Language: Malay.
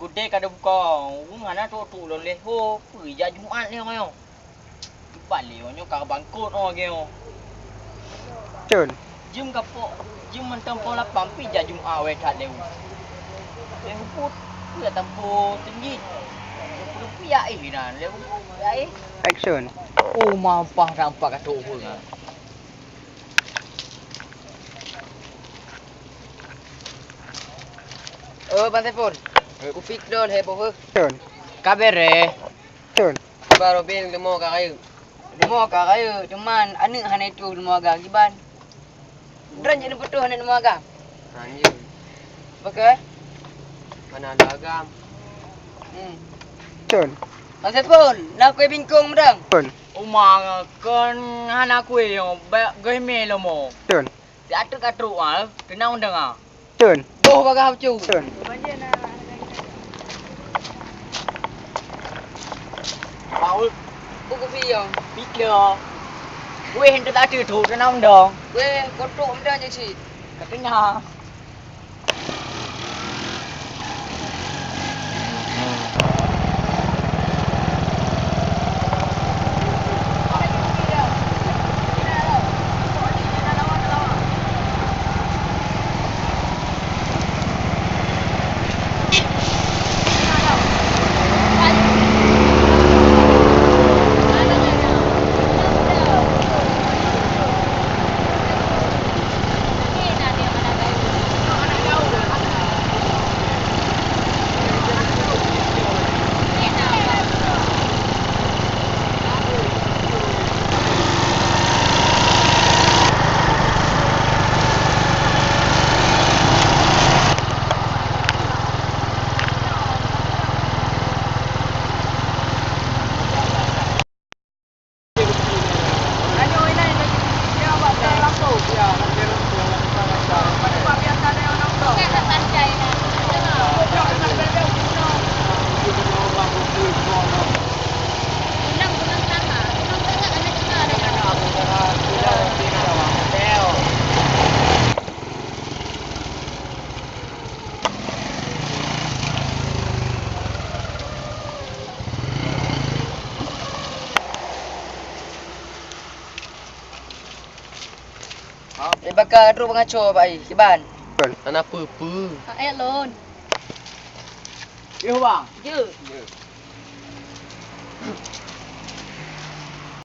Kedai kada buka. Mana tu lo leh ho. Pergi Jumaat ni orang yo. Balik onyo kau bangkut orang yo. Cun. Jum kapok. Jum mentang pol 8 pi Jumaat we tak lewu. Lewu put. Dia tampo tinggi. Rupiah nah. Lewu rupiah Action. Oh mampah nampak kat tok pun. Pantai pun. Kupik dol heboh ke. Cun. Kabar Cun. baru bin demo ka kayo. Demo ka kayo. Cuman aning hana itu demo agak giban. Dran jadi betul hana demo agak. Anjir, Oke. mana ada agam. Cun. Pantai pun. Nak kue bingkong mudang. Cun. Umang kan hana kue yo. Gehme lo mo. Cun. Di atuk-atuk kena undang Cun. Boh bagah cu. Cun. Paul, buku video. Video. Gue hendak tak ada tu, kena undang. Gue kotok undang je sih. Katanya. Bakal ru pengaco pak ai, kiban. Cun. Anak apa? Ayat lon. Yo bang. Je. Ya.